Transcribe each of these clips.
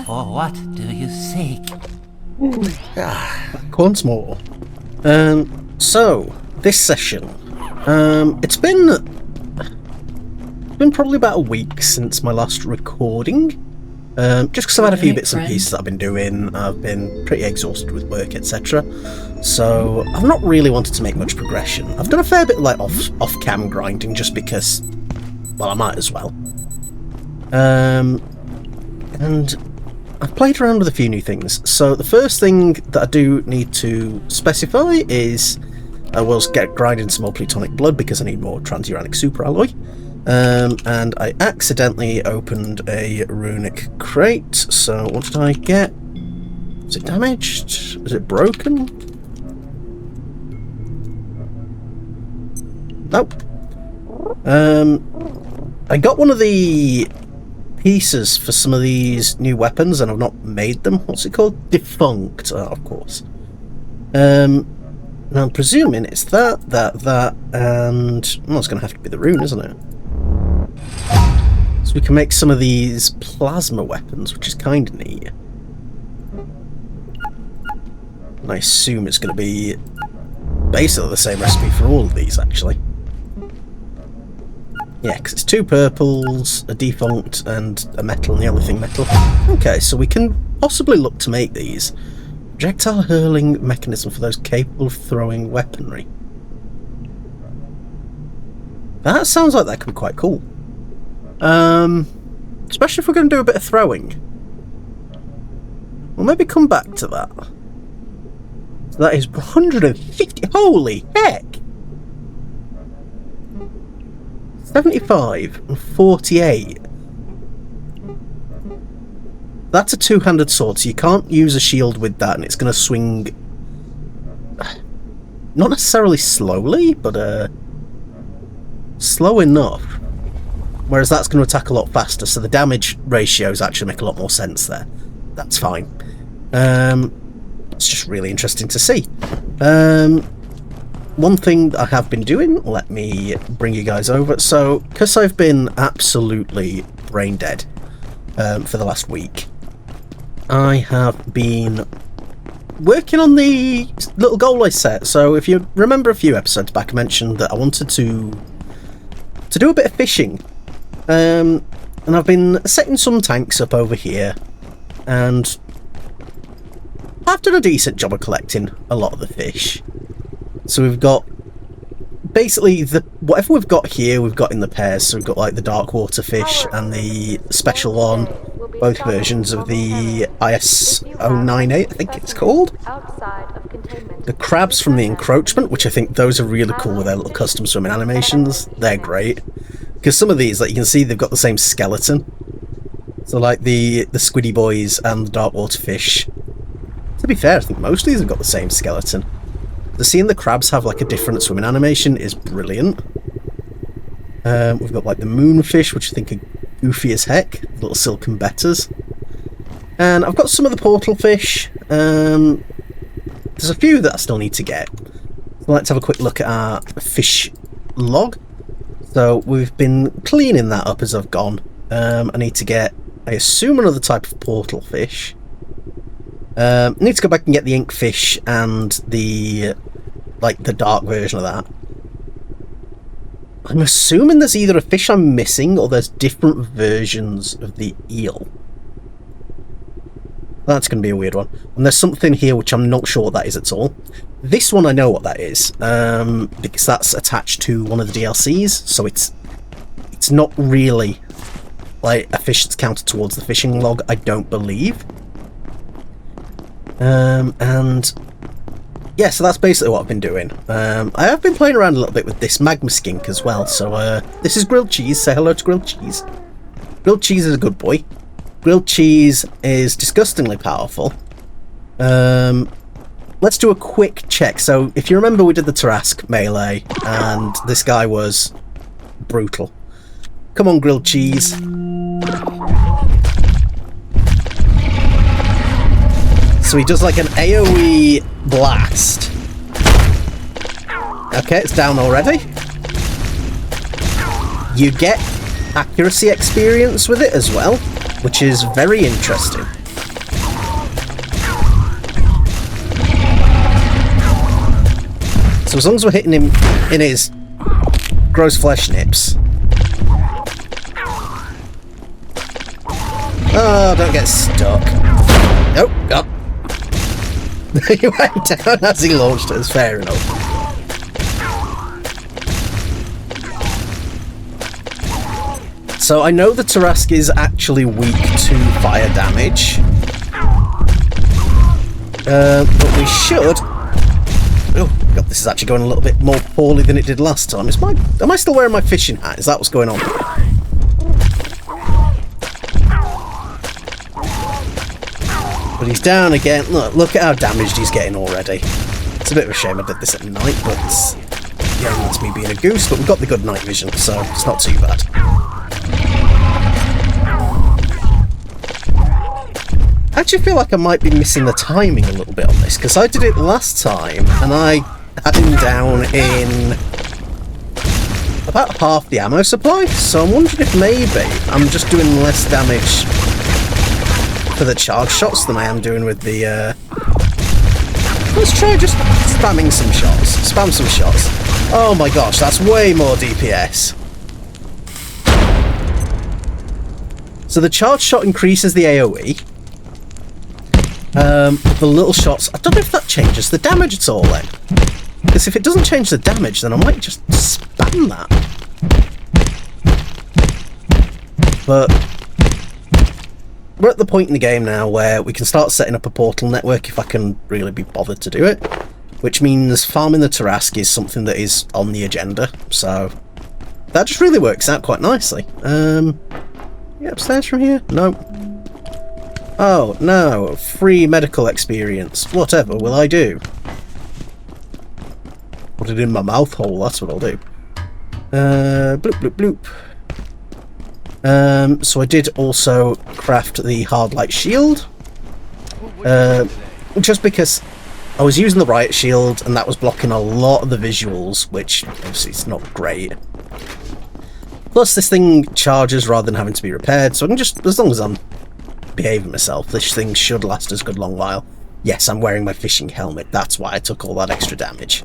For what do you seek? Back once more. So, this session. It's been probably about a week since my last recording. Just because I've had a few bits and pieces that I've been doing. I've been pretty exhausted with work, etc. So, I've not really wanted to make much progression. I've done a fair bit like off-cam grinding just because, well, I might as well. And I've played around with a few new things. So the first thing that I do need to specify is I will get grinding some more plutonic blood because I need more transuranic superalloy. And I accidentally opened a runic crate. So what did I get? Is it damaged? Is it broken? Nope. I got one of the pieces for some of these new weapons and I've not made them. What's it called? Defunct, of course. And I'm presuming it's that, and well, it's going to have to be the rune, isn't it? So we can make some of these plasma weapons, which is kind of neat. And I assume it's going to be basically the same recipe for all of these, actually. Yeah, because it's 2 purples, a defunct, and a metal, and the other thing metal. Okay, so we can possibly look to make these. Projectile hurling mechanism for those capable of throwing weaponry. That sounds like that could be quite cool. Especially if we're going to do a bit of throwing. We'll maybe come back to that. So that is 150. Holy heck! 75 and 48. That's a two-handed sword, so you can't use a shield with that, and it's going to swing not necessarily slowly, but slow enough. Whereas that's going to attack a lot faster, so the damage ratios actually make a lot more sense there. That's fine. It's just really interesting to see. One thing that I have been doing, let me bring you guys over. So, because I've been absolutely brain dead for the last week, I have been working on the little goal I set. So, if you remember a few episodes back, I mentioned that I wanted to do a bit of fishing. And I've been setting some tanks up over here, and I've done a decent job of collecting a lot of the fish. So we've got basically whatever we've got here, we've got in the pairs. So we've got like the dark water fish and the special one, both versions of the IS-098, I think it's called. The crabs from the encroachment, which I think those are really cool with their little custom swimming animations. They're great. Because some of these, like you can see, they've got the same skeleton. So like the squiddy boys and the dark water fish. To be fair, I think most of these have got the same skeleton. The seeing the crabs have like a different swimming animation is brilliant. We've got like the moonfish, which I think are goofy as heck, little silken betters. And I've got some of the portal fish. There's a few that I still need to get. So let's have a quick look at our fish log. So we've been cleaning that up as I've gone. I need to get, I assume, another type of portal fish. I need to go back and get the ink fish and the dark version of that. I'm assuming there's either a fish I'm missing or there's different versions of the eel. That's going to be a weird one. And there's something here which I'm not sure what that is at all. This one I know what that is, because that's attached to one of the DLCs, so it's not really like a fish that's counted towards the fishing log, I don't believe. And yeah, so that's basically what I've been doing. I have been playing around a little bit with this magma skink as well. So this is grilled cheese. Say hello to grilled cheese. Grilled cheese is a good boy. Grilled cheese is disgustingly powerful. Let's do a quick check. So if you remember, we did the Tarask melee, and this guy was brutal. Come on, grilled cheese. So he does like an AoE blast. Okay, it's down already. You get accuracy experience with it as well, which is very interesting. So as long as we're hitting him in his gross flesh nips. Oh, don't get stuck. Nope, oh. He went down as he launched it, it's fair enough. So I know the Tarask is actually weak to fire damage. But we should... Oh god, this is actually going a little bit more poorly than it did last time. Am I still wearing my fishing hat? Is that what's going on? But he's down again. Look at how damaged he's getting already. It's a bit of a shame I did this at night, but yeah, that's me being a goose. But we've got the good night vision, so it's not too bad. I actually feel like I might be missing the timing a little bit on this, because I did it last time and I had him down in about half the ammo supply, so I'm wondering if maybe I'm just doing less damage for the charge shots than I am doing with the... Let's try just spamming some shots. Spam some shots. Oh my gosh, that's way more DPS. So the charge shot increases the AoE. The little shots, I don't know if that changes the damage at all then. Because if it doesn't change the damage, then I might just spam that. But we're at the point in the game now where we can start setting up a portal network if I can really be bothered to do it. Which means farming the Tarask is something that is on the agenda. So that just really works out quite nicely. Yeah, upstairs from here? No. Oh, no. Free medical experience. Whatever will I do? Put it in my mouth hole, that's what I'll do. Bloop, bloop, bloop. So I did also craft the hard light shield. Just because I was using the riot shield and that was blocking a lot of the visuals, which obviously is not great. Plus this thing charges rather than having to be repaired, so I can just, as long as I'm behaving myself, this thing should last us a good long while. Yes, I'm wearing my fishing helmet, that's why I took all that extra damage.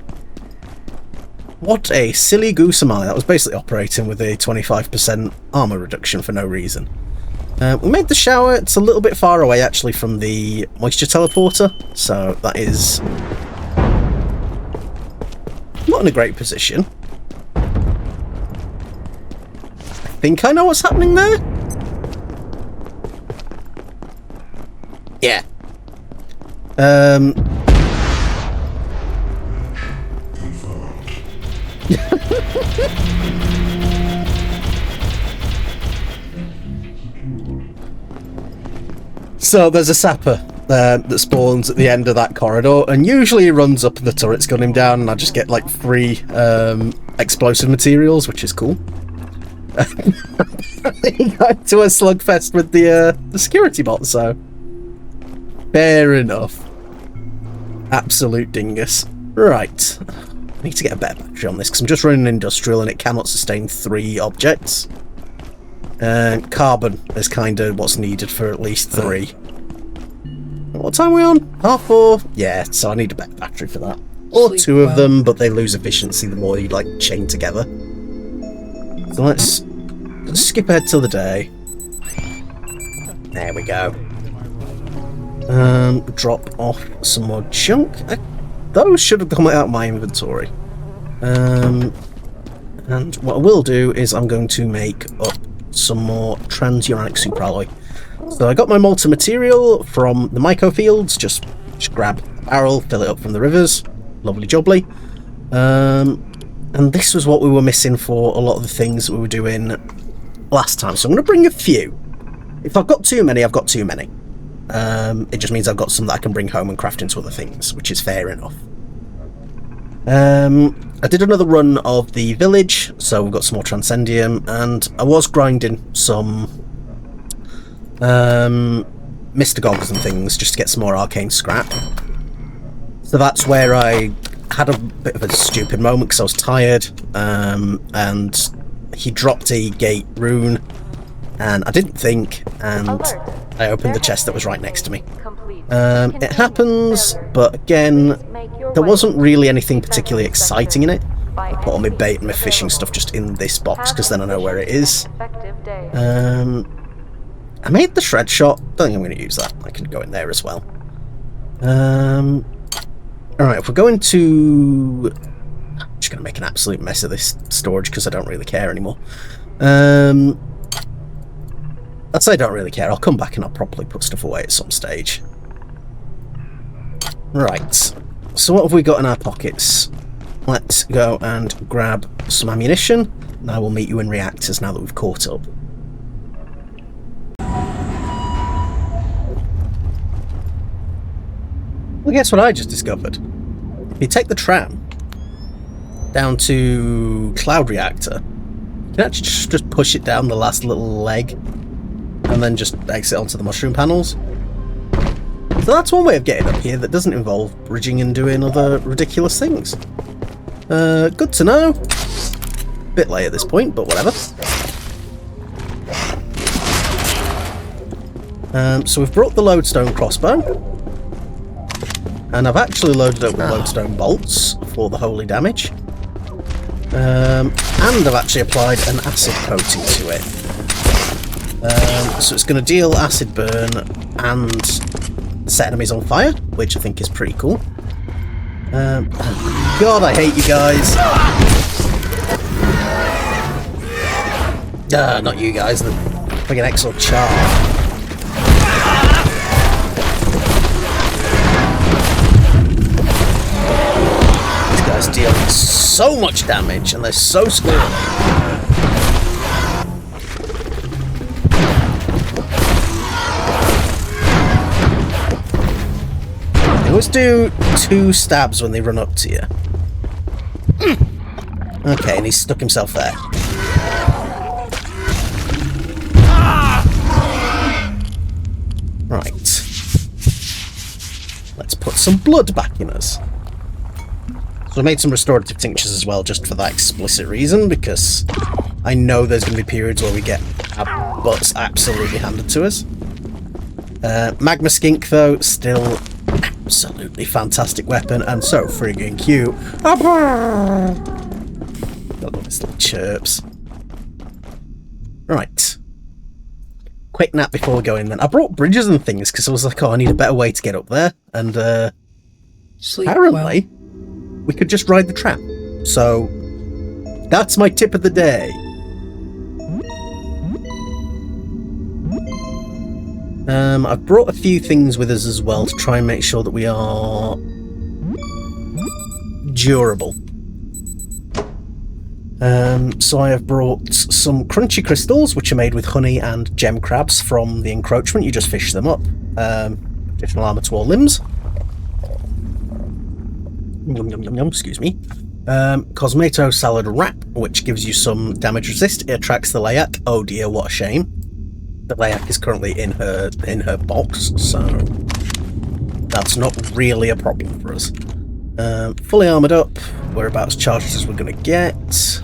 What a silly goose am I. That was basically operating with a 25% armor reduction for no reason. We made the shower. It's a little bit far away actually from the moisture teleporter, so that is not in a great position. I think I know what's happening there. Yeah. So there's a sapper that spawns at the end of that corridor, and usually he runs up and the turret's gun him down, and I just get like free explosive materials, which is cool. He got to a slugfest with the security bot, so fair enough. Absolute dingus. Right. I need to get a better battery on this because I'm just running industrial and it cannot sustain 3 objects. And carbon is kind of what's needed for at least 3. What time are we on? 4:30? Yeah, so I need a better battery for that. Or 2 of them, but they lose efficiency the more you like chain together. So let's skip ahead till the day. There we go. Drop off some more junk. Those should have come out of my inventory. And what I will do is I'm going to make up some more transuranic superalloy. So I got my molten material from the myco fields. Just grab a barrel, fill it up from the rivers. Lovely jubbly. And this was what we were missing for a lot of the things that we were doing last time. So I'm going to bring a few. If I've got too many, I've got too many. It just means I've got some that I can bring home and craft into other things, which is fair enough. I did another run of the village, so we've got some more transcendium, and I was grinding some mystagogs and things just to get some more arcane scrap. So that's where I had a bit of a stupid moment because I was tired, and he dropped a gate rune, and I didn't think, and I opened the chest that was right next to me. Complete. It happens, but again, there wasn't really anything particularly exciting in it. I put all my bait and my fishing stuff just in this box, because then I know where it is. I made the shred shot. Don't think I'm going to use that. I can go in there as well. Alright, if we're going to... I'm just going to make an absolute mess of this storage because I don't really care anymore. I'd say I don't really care. I'll come back and I'll properly put stuff away at some stage. Right. So what have we got in our pockets? Let's go and grab some ammunition. And I will meet you in reactors now that we've caught up. Well, guess what I just discovered? If you take the tram down to Cloud Reactor, you can actually just push it down the last little leg and then just exit onto the mushroom panels. So that's one way of getting up here that doesn't involve bridging and doing other ridiculous things. Good to know. Bit late at this point, but whatever. So we've brought the lodestone crossbow. And I've actually loaded up with lodestone bolts for the holy damage. And I've actually applied an acid coating to it. So it's going to deal acid burn and set enemies on fire, which I think is pretty cool. God, I hate you guys. Not you guys, the friggin' excellent char. Deal so much damage and they're so squirrely. They always do 2 stabs when they run up to you. Okay, and he's stuck himself there. Right. Let's put some blood back in us. So I made some restorative tinctures as well, just for that explicit reason, because I know there's going to be periods where we get our butts absolutely handed to us. Magma Skink, though, still absolutely fantastic weapon, and so friggin' cute. I love his little chirps. Right. Quick nap before we go in then. I brought bridges and things, because I was like, oh, I need a better way to get up there, and apparently... we could just ride the tram. So, that's my tip of the day. I've brought a few things with us as well to try and make sure that we are durable. So I have brought some crunchy crystals, which are made with honey and gem crabs from the encroachment. You just fish them up. Additional armor to all limbs. Yum, yum, yum, yum, excuse me. Cosmato salad wrap, which gives you some damage resist. It attracts the Layak. Oh dear, what a shame. The Layak is currently in her box, so that's not really a problem for us. Fully armoured up. We're about as charged as we're going to get.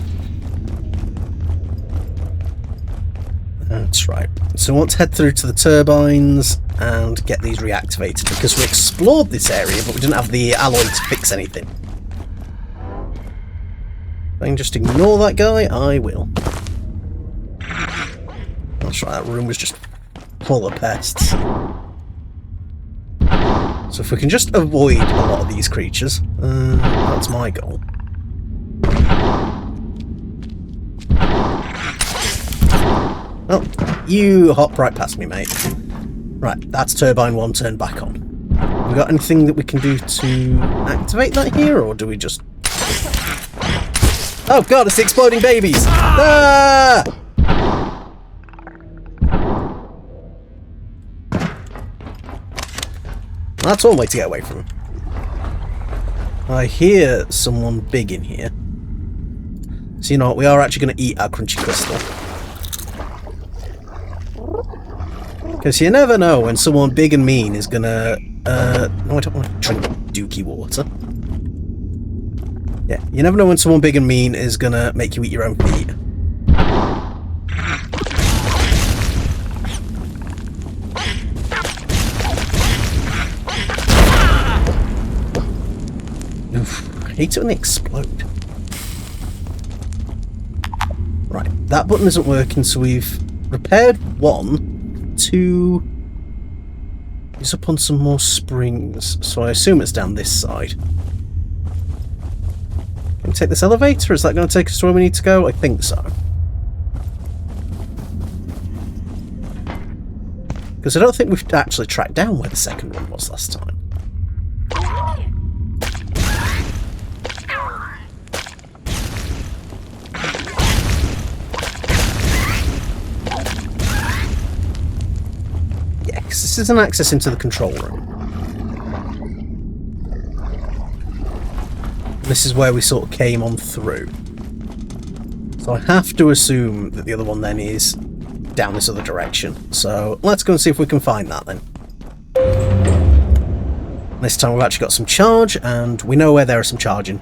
That's right. So we want to head through to the turbines and get these reactivated, because we explored this area but we didn't have the alloy to fix anything. If I can just ignore that guy, I will. That's right, that room was just full of pests. So if we can just avoid a lot of these creatures, that's my goal. Oh, you hop right past me, mate. Right, that's turbine 1 turned back on. Have we got anything that we can do to activate that here, or do we just... Oh god, it's the exploding babies! Ah! That's one way to get away from them. I hear someone big in here. So you know what, we are actually going to eat our crunchy crystal. Because you never know when someone big and mean is gonna... no, I don't want to drink dookie water. Yeah, you never know when someone big and mean is gonna make you eat your own feet. hate it when they explode. Right, that button isn't working, so we've repaired one. Two is up on some more springs, so I assume it's down this side. Can we take this elevator? Is that going to take us to where we need to go? I think so. Because I don't think we've actually tracked down where the second one was last time. Yeah, because this is an access into the control room. This is where we sort of came on through. So I have to assume that the other one then is down this other direction. So let's go and see if we can find that then. This time we've actually got some charge, and we know where there are some charging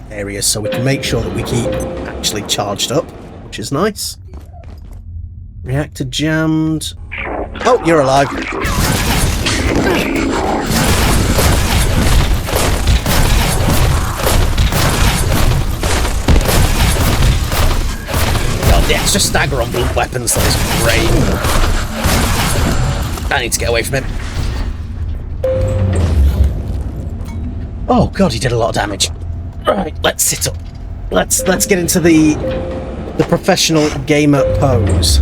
areas, so we can make sure that we keep actually charged up, which is nice. Reactor jammed. Oh, you're alive. The extra stagger on blunt weapons, that is great. I need to get away from him. Oh god, he did a lot of damage. Right, let's sit up. Let's get into the professional gamer pose.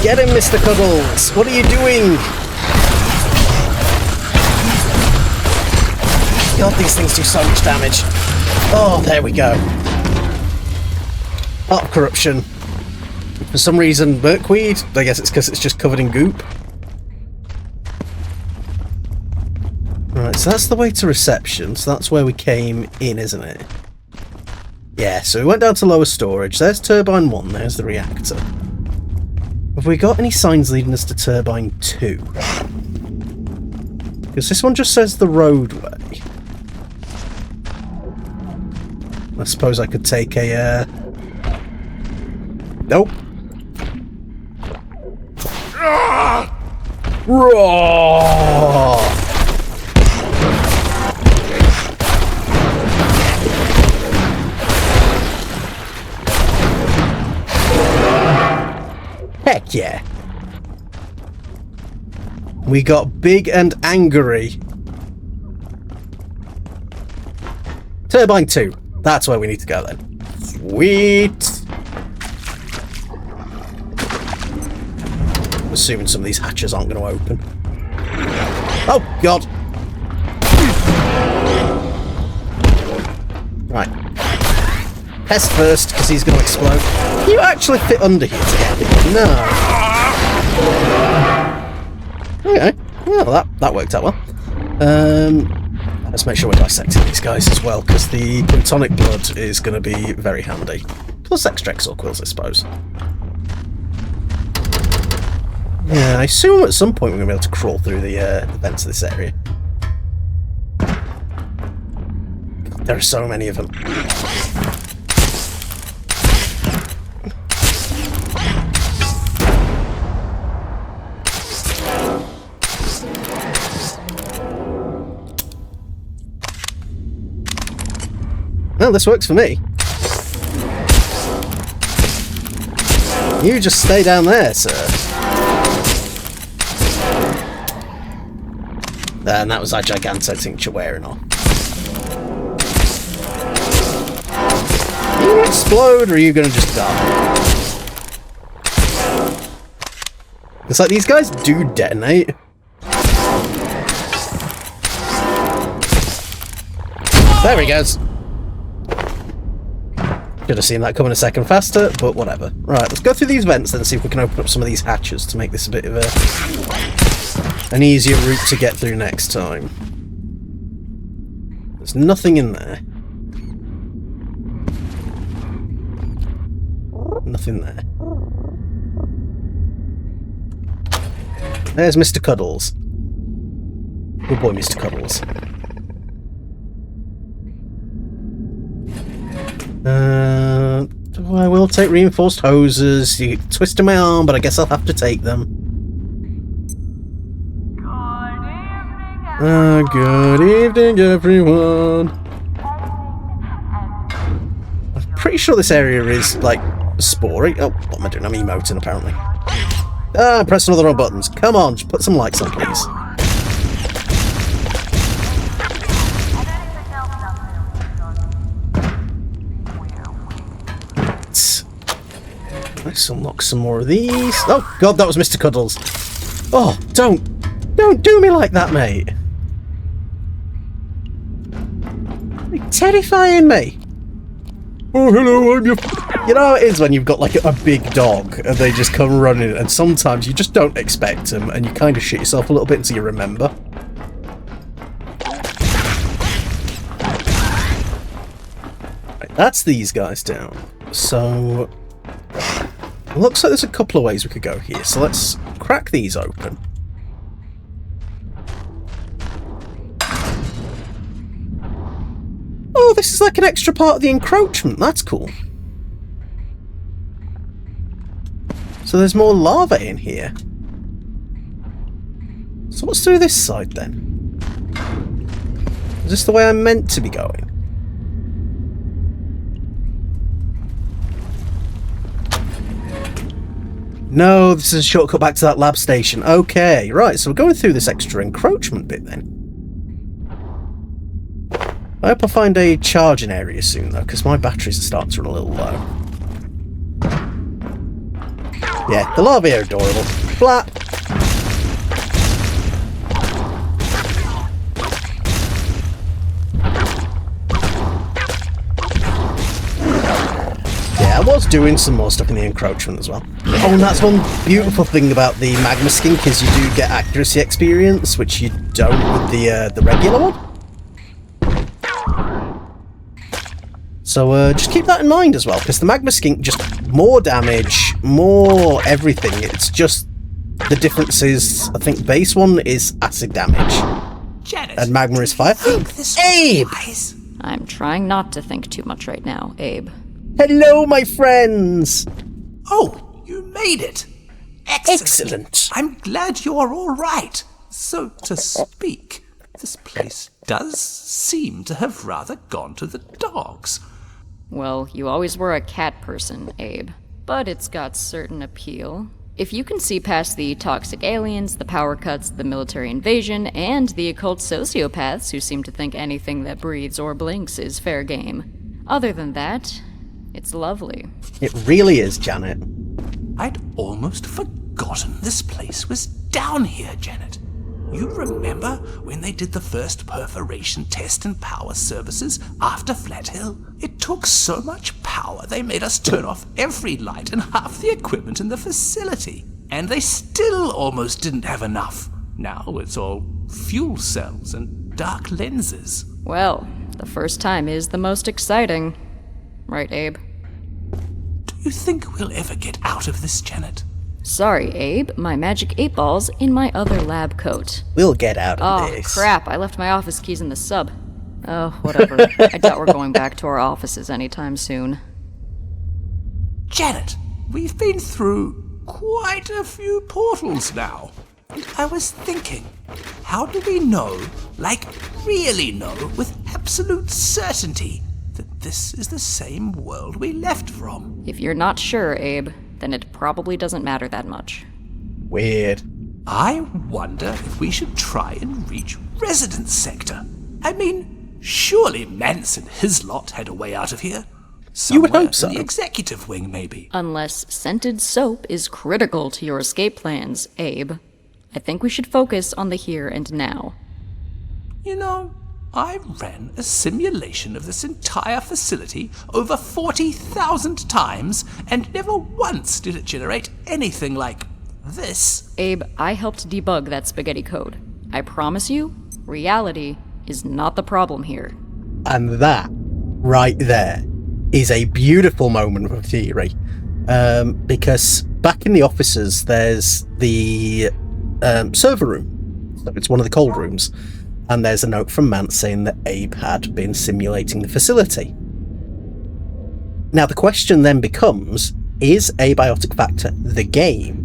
Get him, Mr. Cuddles! What are you doing? God, these things do so much damage. Oh, there we go. Oh, corruption. For some reason, Merkweed? I guess it's because it's just covered in goop. Right, so that's the way to reception. So that's where we came in, isn't it? Yeah, so we went down to lower storage. There's turbine 1, there's the reactor. Have we got any signs leading us to turbine 2? Because this one just says the roadway. I suppose I could take a... Nope. Roar! Heck yeah. We got big and angry. Turbine 2. That's where we need to go then. Sweet. I'm assuming some of these hatches aren't going to open. Oh, God. Right. Pest first, because he's going to explode. Can you actually fit under here together? No. Okay. Well, that worked out well. Let's make sure we're dissecting these guys as well, because the plutonic blood is going to be very handy. Plus extra exor quills, I suppose. Yeah, I assume at some point we're going to be able to crawl through the vents of this area. God, there are so many of them. Well, this works for me. You just stay down there, sir. And that was our Giganto tincture wearing off. Are you going to explode, or are you going to just die? It's like these guys do detonate. There he goes. Should have seen that coming a second faster, but whatever. Right, let's go through these vents then and see if we can open up some of these hatches to make this a bit of an easier route to get through next time. There's nothing in there. Nothing there. There's Mr. Cuddles. Good boy, Mr. Cuddles. Oh, I will take reinforced hoses. You twisted my arm, but I guess I'll have to take them. Good evening, everyone. I'm pretty sure this area is, like, spory. Oh, what am I doing? I'm emoting, apparently. Ah, I'm pressing all the wrong buttons. Come on, just put some lights on, please. Let's unlock some more of these. Oh, God, that was Mr. Cuddles. Oh, don't do me like that, mate. You're terrifying me. Oh, hello, I'm your... You know how it is when you've got, like, a big dog and they just come running, and sometimes you just don't expect them and you kind of shit yourself a little bit until you remember. Right, that's these guys down. So... looks like there's a couple of ways we could go here, so let's crack these open. Oh, this is like an extra part of the encroachment. That's cool. So there's more lava in here. So what's through this side then? Is this the way I'm meant to be going? No, this is a shortcut back to that lab station. Okay, right, so we're going through this extra encroachment bit then. I hope I find a charging area soon, though, because my batteries are starting to run a little low. Yeah, the larvae are adorable. Flat! Yeah, I was doing some more stuff in the encroachment as well. Oh, and that's one beautiful thing about the magma skink is you do get accuracy experience, which you don't with the regular one. So just keep that in mind as well, because the magma skink just more damage, more everything. It's just the difference is, I think base one is acid damage, Janet, and magma is fire. Abe! I'm trying not to think too much right now, Abe. Hello, my friends! Oh, you made it! Excellent! Excellent! I'm glad you're all right. So to speak, this place does seem to have rather gone to the dogs. Well, you always were a cat person, Abe. But it's got certain appeal. If you can see past the toxic aliens, the power cuts, the military invasion, and the occult sociopaths who seem to think anything that breathes or blinks is fair game. Other than that, it's lovely. It really is, Janet. I'd almost forgotten this place was down here, Janet. You remember when they did the first perforation test in power services after Flat Hill? It took so much power they made us turn off every light and half the equipment in the facility. And they still almost didn't have enough. Now it's all fuel cells and dark lenses. Well, the first time is the most exciting. Right, Abe? Do you think we'll ever get out of this, Janet? Sorry, Abe. My magic 8-ball's in my other lab coat. We'll get out of Oh, this. crap. I left my office keys in the sub. Oh, whatever. I doubt we're going back to our offices anytime soon. Janet, we've been through quite a few portals now. I was thinking, how do we know, like really know, with absolute certainty that this is the same world we left from? If you're not sure, Abe, then it probably doesn't matter that much. Weird. I wonder if we should try and reach Residence Sector. I mean, surely Mance and his lot had a way out of here. You would Somewhere hope so. in the executive wing, maybe. Unless scented soap is critical to your escape plans, Abe. I think we should focus on the here and now. You know, I ran a simulation of this entire facility over 40,000 times, and never once did it generate anything like this. Abe, I helped debug that spaghetti code. I promise you, reality is not the problem here. And that, right there, is a beautiful moment of theory. Because back in the offices, there's the server room. So it's one of the cold rooms. And there's a note from Mance saying that Abe had been simulating the facility. Now the question then becomes, is Abiotic Factor the game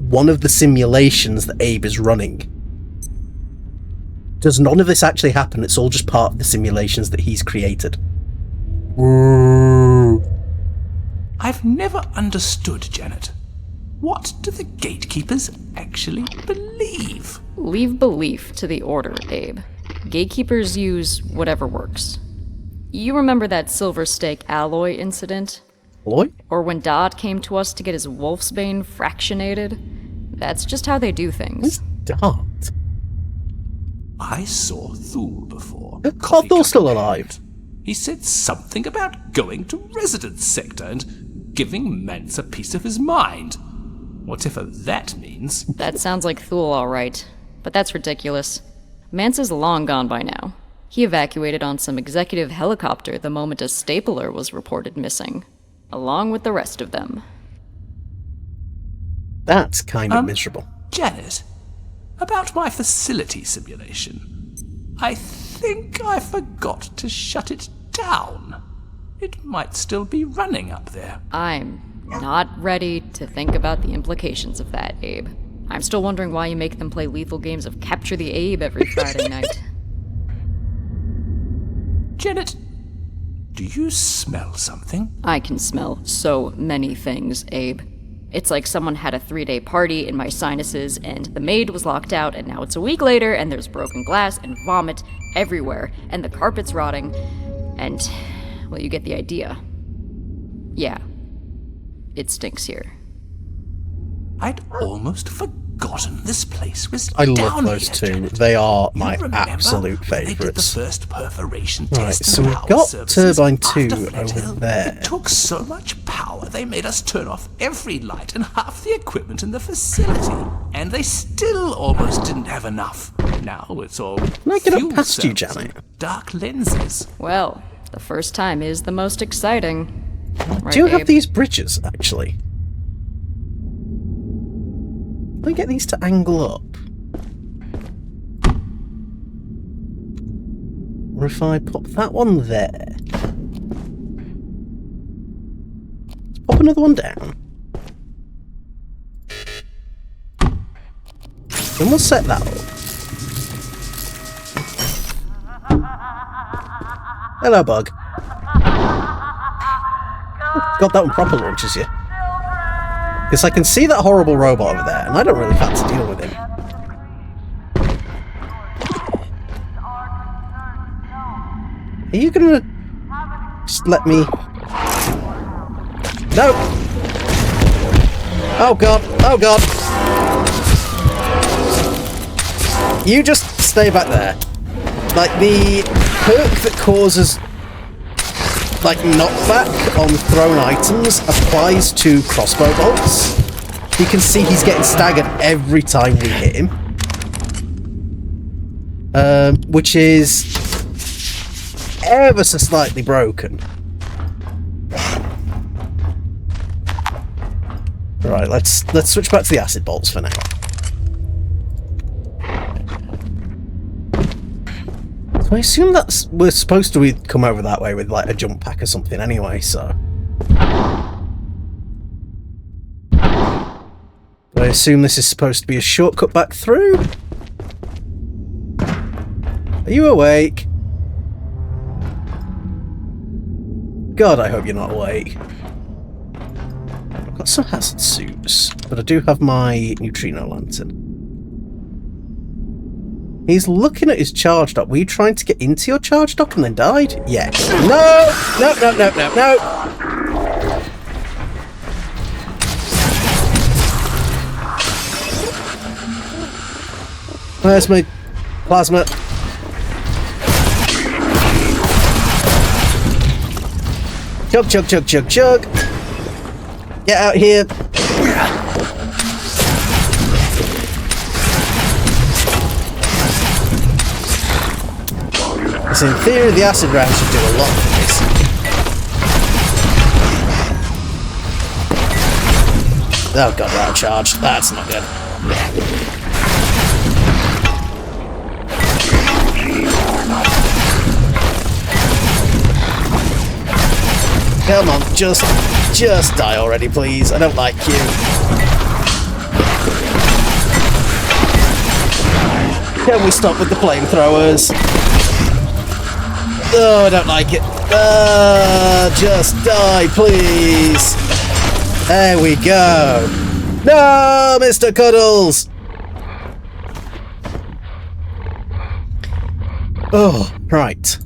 one of the simulations that Abe is running? Does none of this actually happen? It's all just part of the simulations that he's created. Ooh. I've never understood, Janet. What do the gatekeepers actually believe? Leave belief to the Order, Abe. Gatekeepers use whatever works. You remember that Silver Stake alloy incident? Alloy? Or when Dot came to us to get his Wolfsbane fractionated? That's just how they do things. Dart. I saw Thule before. Oh, Thule's still alive. He said something about going to Residence Sector and giving Mance a piece of his mind. Whatever that means. That sounds like Thule, all right. But that's ridiculous. Mance is long gone by now. He evacuated on some executive helicopter the moment a stapler was reported missing, along with the rest of them. That's kind of miserable. Janet, about my facility simulation. I think I forgot to shut it down. It might still be running up there. I'm not ready to think about the implications of that, Abe. I'm still wondering why you make them play lethal games of Capture the Abe every Friday night. Janet, do you smell something? I can smell so many things, Abe. It's like someone had a 3-day party in my sinuses, and the maid was locked out, and now it's a week later, and there's broken glass and vomit everywhere, and the carpet's rotting, and, well, you get the idea. Yeah. It stinks here. I'd almost forgotten this place was I down love those here, two. Janet. They are You my remember absolute when they did the favourites. first perforation Right, test so and we've power got services Turbine after 2 Flat over Hill? there. It took so much power they made us turn off every light and half the equipment in the facility. And they still almost didn't have enough. Now it's all Can I get up fuel past you, cells Janet? and dark lenses. Well, the first time is the most exciting. Right, Do you have Abe? these bridges, actually? Can I get these to angle up? Or if I pop that one there? Let's pop another one down. Then we'll set that up. Hello, bug. God, that one proper launches you. Because I can see that horrible robot over there, and I don't really fancy dealing with him. Are you gonna just let me... No! Oh god, oh god! You just stay back there. Like, the perk that causes, like, knockback on thrown items applies to crossbow bolts. You can see he's getting staggered every time we hit him. Which is ever so slightly broken. Right, let's switch back to the acid bolts for now. So I assume we're supposed to come over that way with like a jump pack or something anyway, so. I assume this is supposed to be a shortcut back through. Are you awake? God, I hope you're not awake. I've got some hazard suits, but I do have my neutrino lantern. He's looking at his charge dock. Were you trying to get into your charge dock and then died? Yes. No! No, no, no, no, no! Where's my plasma? Chug, chug, chug, chug, chug! Get out here! So in theory, the acid round should do a lot of this. Oh god, we're out of charge. That's not good. Come on, just die already, please. I don't like you. Can we stop with the flamethrowers? Oh, I don't like it. Just die, please. There we go. No, Mr. Cuddles. Oh, right.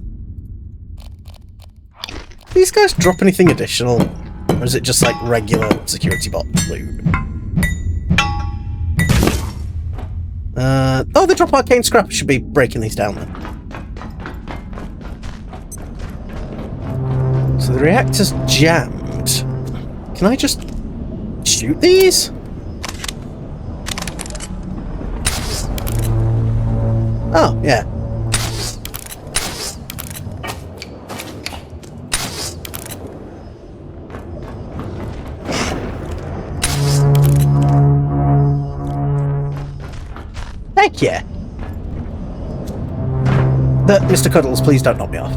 These guys drop anything additional? Or is it just like regular security bot loot? Oh, they drop arcane scrap. Should be breaking these down then. So the reactor's jammed. Can I just shoot these? Oh, yeah. Heck yeah. Mr. Cuddles, please don't knock me off.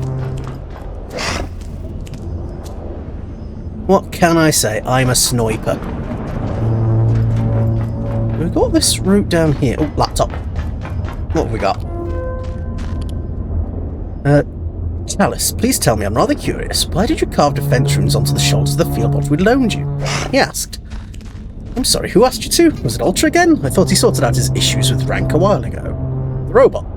What can I say? I'm a sniper. We've got this route down here. Oh, laptop. What have we got? Chalice, please tell me, I'm rather curious. Why did you carve defense runes onto the shoulders of the field bot we loaned you? He asked. I'm sorry, who asked you to? Was it Ultra again? I thought he sorted out his issues with rank a while ago. The robot. I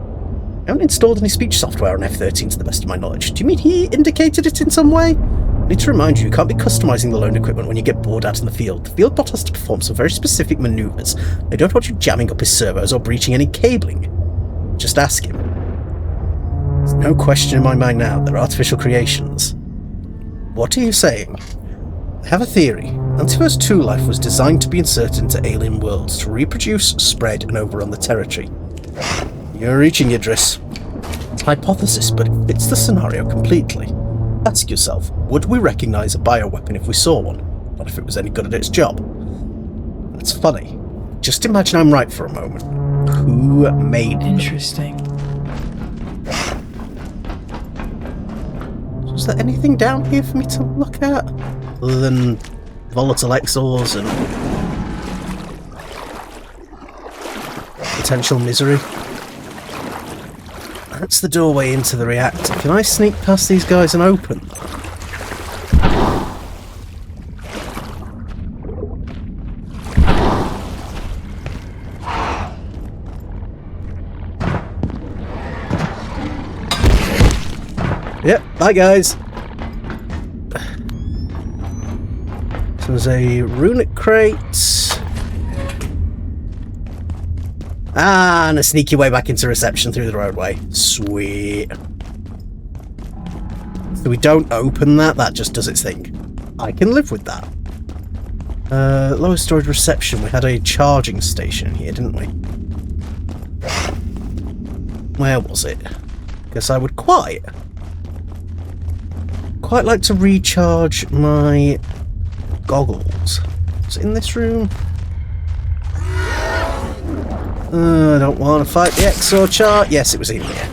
haven't installed any speech software on F-13 to the best of my knowledge. Do you mean he indicated it in some way? I need to remind you, you can't be customizing the loaned equipment when you get bored out in the field. The field bot has to perform some very specific maneuvers. I don't want you jamming up his servos or breaching any cabling. Just ask him. There's no question in my mind now, they're artificial creations. What are you saying? I have a theory. Anteverse 2 life was designed to be inserted into alien worlds to reproduce, spread, and overrun the territory. You're reaching, Idris. It's a hypothesis, but it fits the scenario completely. Ask yourself, would we recognise a bioweapon if we saw one? Not if it was any good at its job. That's funny. Just imagine I'm right for a moment. Who made them? Interesting. Is there anything down here for me to look at? Other than volatile exors and potential misery. That's the doorway into the reactor. Can I sneak past these guys and open that? Yep, bye guys. So there's a runic crate. Ah, and a sneaky way back into reception through the roadway. Sweet. So we don't open that, that just does its thing. I can live with that. Lower storage reception. We had a charging station here, didn't we? Where was it? Guess I would quite like to recharge my goggles. Is it in this room? I don't want to fight the exo chart. Yes, it was in here.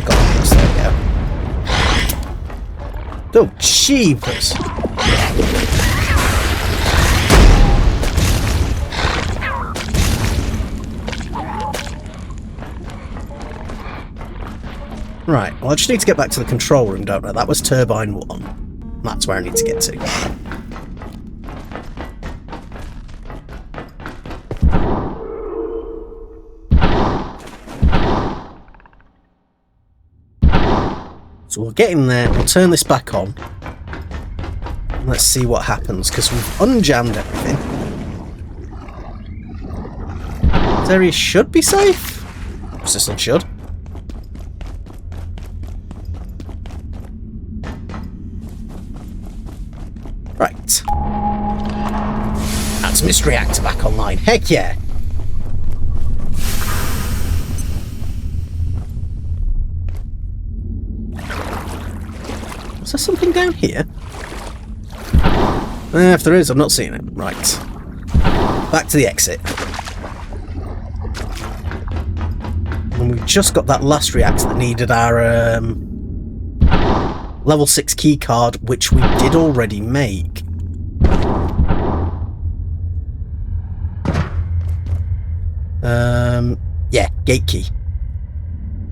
Goggles, there we go. Oh, jeepers. Right, well I just need to get back to the control room, don't I? That was turbine 1. That's where I need to get to. So we'll get in there, we'll turn this back on. And let's see what happens, because we've unjammed everything. This area should be safe. This one should. Right. That's Mist Reactor back online. Heck yeah! Is there something down here? If there is, I'm not seeing it. Right. Back to the exit. And we've just got that last reactor that needed our level 6 key card, which we did already make. Yeah, gate key.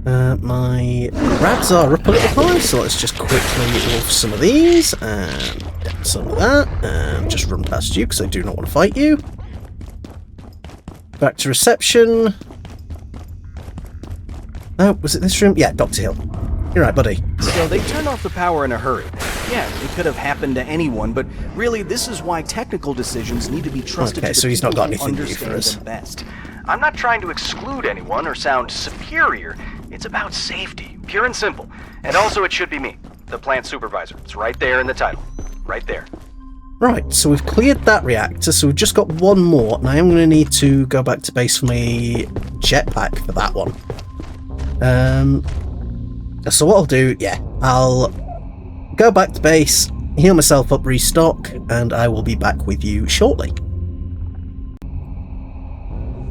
My grabs are up a little high, so let's just quickly wolf some of these, and some of that, and just run past you, because I do not want to fight you. Back to reception. Oh, was it this room? Yeah, Dr. Hill. You're right, buddy. So they turned off the power in a hurry. Yeah, it could have happened to anyone, but really this is why technical decisions need to be trusted Okay, to so the he's not people got who anything new for understand us. them best. I'm not trying to exclude anyone or sound superior. It's about safety, pure and simple. And also it should be me, the plant supervisor. It's right there in the title. Right there. Right, so we've cleared that reactor, so we've just got one more, and I am going to need to go back to base for my jetpack for that one. So what I'll do, yeah, I'll go back to base, heal myself up, restock, and I will be back with you shortly.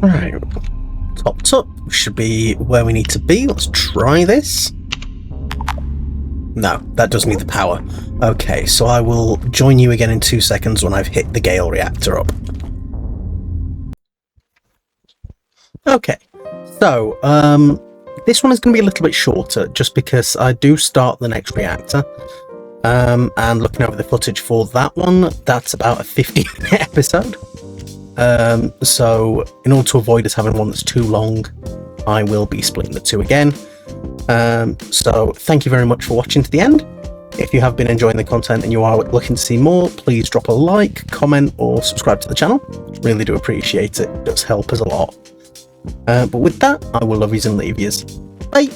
Right, topped up, we should be where we need to be. Let's try this. No, that does need the power. Okay, so I will join you again in 2 seconds when I've hit the Gale reactor up. Okay, so, this one is going to be a little bit shorter, just because I do start the next reactor. And looking over the footage for that one, that's about a 15-minute episode. So, in order to avoid us having one that's too long, I will be splitting the two again. So thank you very much for watching to the end. If you have been enjoying the content and you are looking to see more, please drop a like, comment, or subscribe to the channel. Really do appreciate it. It does help us a lot. But with that, I will love yous and leave yous. Bye!